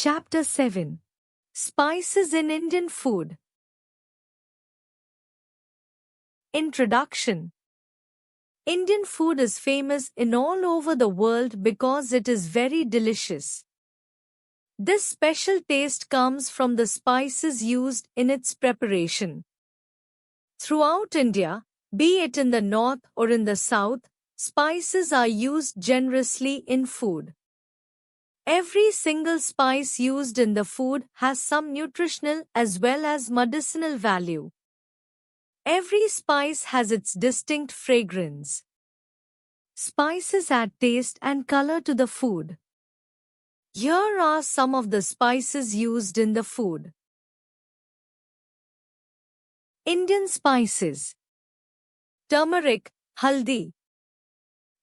Chapter 7. Spices in Indian Food. Introduction. Indian food is famous in all over the world because it is very delicious. This special taste comes from the spices used in its preparation. Throughout India, be it in the north or in the south, spices are used generously in food. Every single spice used in the food has some nutritional as well as medicinal value. Every spice has its distinct fragrance. Spices add taste and color to the food. Here are some of the spices used in the food. Indian spices. Turmeric, haldi.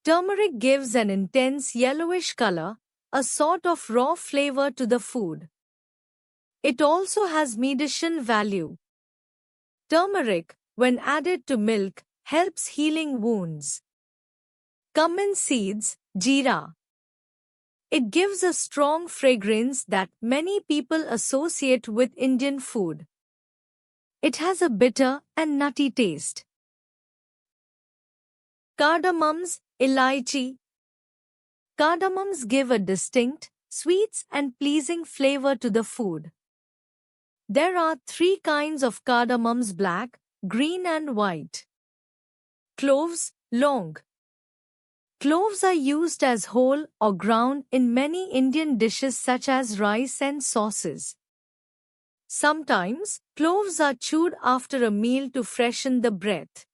Turmeric gives an intense yellowish color, a sort of raw flavor to the food. It also has medicinal value. Turmeric, when added to milk, helps healing wounds. Cumin seeds, jeera. It gives a strong fragrance that many people associate with Indian food. It has a bitter and nutty taste. Cardamoms, elaichi. Cardamoms give a distinct, sweet and pleasing flavor to the food. There are 3 kinds of cardamoms: black, green and white. Cloves, long. Cloves are used as whole or ground in many Indian dishes such as rice and sauces. Sometimes, cloves are chewed after a meal to freshen the breath.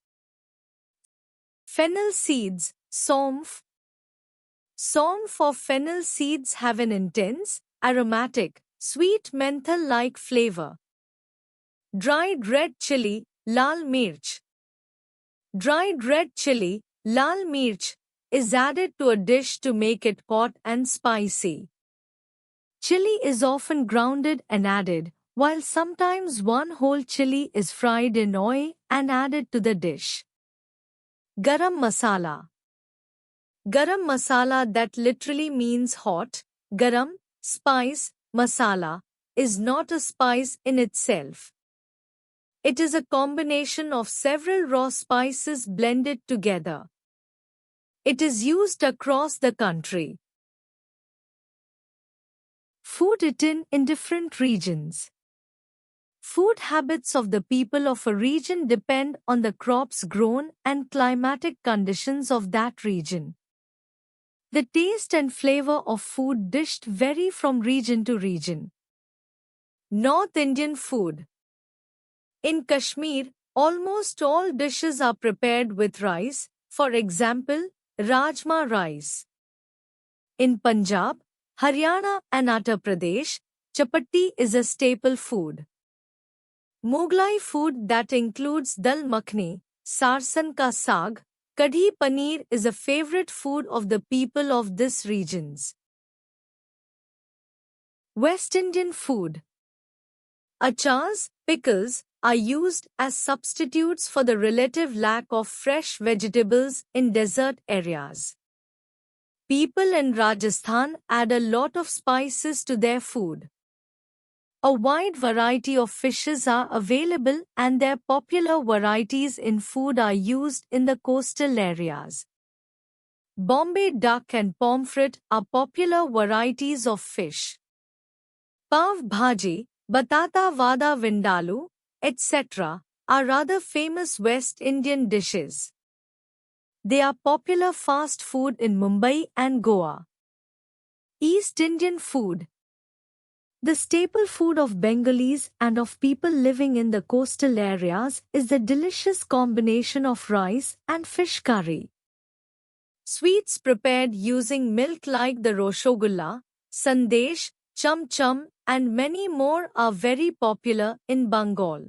Fennel seeds, saunf. Saunf or fennel seeds have an intense, aromatic, sweet menthol-like flavor. Dried red chili, lal mirch. Dried red chili, lal mirch, is added to a dish to make it hot and spicy. Chili is often grounded and added, while sometimes one whole chili is fried in oil and added to the dish. Garam masala. Garam masala, that literally means hot. Garam, spice, masala, is not a spice in itself. It is a combination of several raw spices blended together. It is used across the country. Food eaten in different regions. Food habits of the people of a region depend on the crops grown and climatic conditions of that region. The taste and flavor of food dished vary from region to region. North Indian food. In Kashmir, almost all dishes are prepared with rice, for example, rajma rice. In Punjab, Haryana and Uttar Pradesh, chapati is a staple food. Mughlai food that includes dal makhani, sarson ka saag, kadhi paneer is a favorite food of the people of these regions. West Indian food. Achars, pickles, are used as substitutes for the relative lack of fresh vegetables in desert areas. People in Rajasthan add a lot of spices to their food. A wide variety of fishes are available and their popular varieties in food are used in the coastal areas. Bombay duck and pomfret are popular varieties of fish. Pav bhaji, batata vada vindalu, etc. are rather famous West Indian dishes. They are popular fast food in Mumbai and Goa. East Indian food. The staple food of Bengalis and of people living in the coastal areas is the delicious combination of rice and fish curry. Sweets prepared using milk like the Roshogulla, Sandesh, Cham Cham, and many more are very popular in Bengal.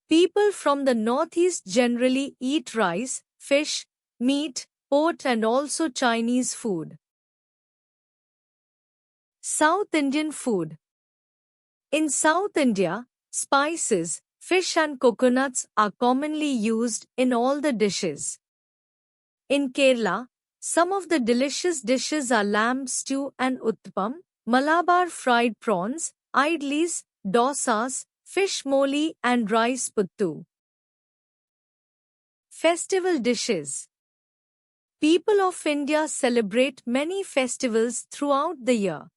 People from the northeast generally eat rice, fish, meat, pork and also Chinese food. South Indian food. In South India, spices, fish and coconuts are commonly used in all the dishes. In Kerala, some of the delicious dishes are lamb stew and uttapam, Malabar fried prawns, idlis, dosas, fish moli and rice puttu. Festival dishes. People of India celebrate many festivals throughout the year.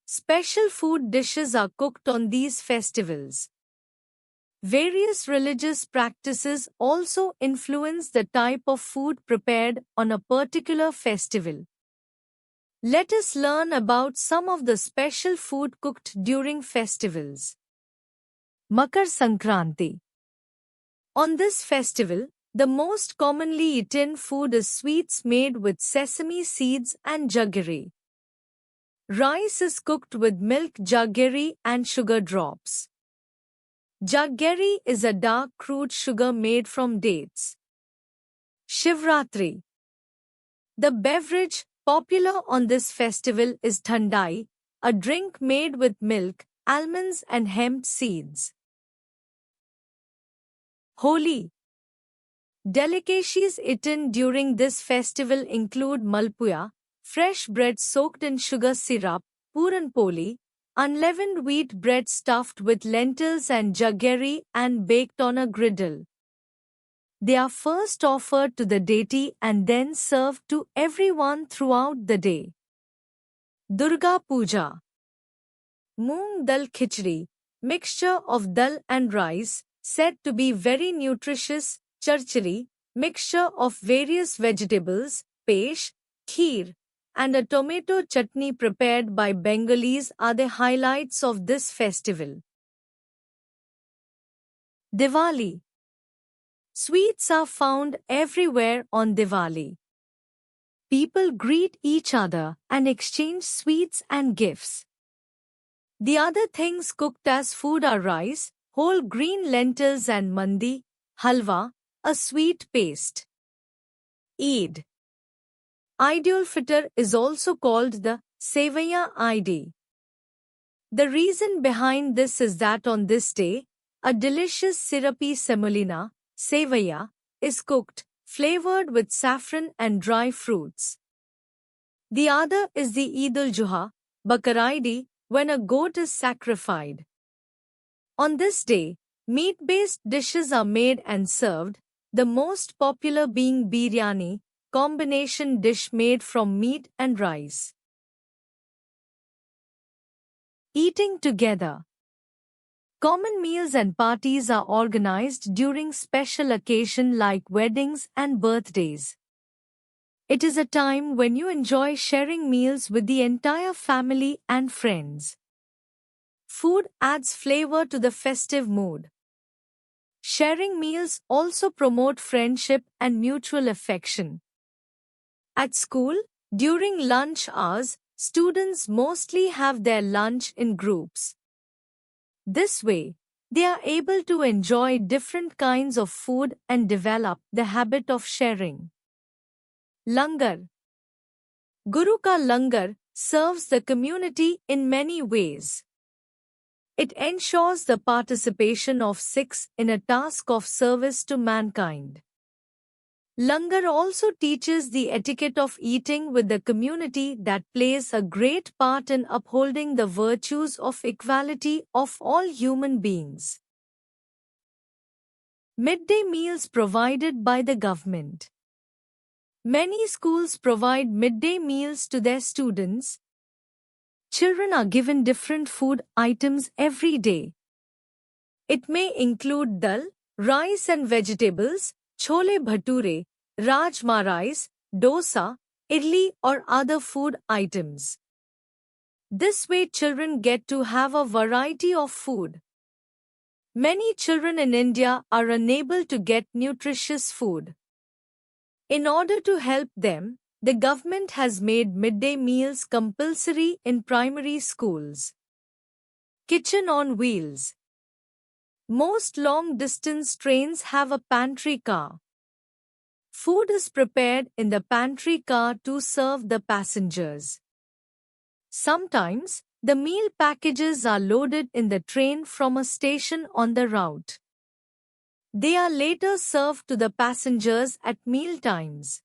Special food dishes are cooked on these festivals. Various religious practices also influence the type of food prepared on a particular festival. Let us learn about some of the special food cooked during festivals. Makar Sankranti. On this festival, the most commonly eaten food is sweets made with sesame seeds and jaggery. Rice is cooked with milk jaggery and sugar drops. Jaggery is a dark crude sugar made from dates. Shivratri. The beverage popular on this festival is Thandai, a drink made with milk, almonds and hemp seeds. Holi. Delicacies eaten during this festival include malpuya, fresh bread soaked in sugar syrup, puran poli, unleavened wheat bread stuffed with lentils and jaggery and baked on a griddle. They are first offered to the deity and then served to everyone throughout the day. Durga Puja. Moong dal khichdi, mixture of dal and rice, said to be very nutritious. Charchari, mixture of various vegetables, pesh, kheer, and a tomato chutney prepared by Bengalis are the highlights of this festival. Diwali. Sweets are found everywhere on Diwali. People greet each other and exchange sweets and gifts. The other things cooked as food are rice, whole green lentils and mandi, halwa, a sweet paste. Eid. Eid-ul-Fitr is also called the Sevaiya Eid. The reason behind this is that on this day, a delicious syrupy semolina, sevaiya, is cooked, flavored with saffron and dry fruits. The other is the Eid-ul-Juha, Bakar Eid, when a goat is sacrificed. On this day, meat-based dishes are made and served, the most popular being biryani, combination dish made from meat and rice. Eating together. Common meals and parties are organized during special occasions like weddings and birthdays. It is a time when you enjoy sharing meals with the entire family and friends. Food adds flavor to the festive mood. Sharing meals also promote friendship and mutual affection. At school, during lunch hours, students mostly have their lunch in groups. This way, they are able to enjoy different kinds of food and develop the habit of sharing. Langar. Guru Ka Langar serves the community in many ways. It ensures the participation of Sikhs in a task of service to mankind. Langar also teaches the etiquette of eating with the community that plays a great part in upholding the virtues of equality of all human beings. Midday meals provided by the government. Many schools provide midday meals to their students. Children are given different food items every day. It may include dal, rice and vegetables, chole bhature, rajma rice, dosa, idli or other food items. This way children get to have a variety of food. Many children in India are unable to get nutritious food. In order to help them, the government has made midday meals compulsory in primary schools. Kitchen on wheels. Most long-distance trains have a pantry car. Food is prepared in the pantry car to serve the passengers. Sometimes, the meal packages are loaded in the train from a station on the route. They are later served to the passengers at meal times.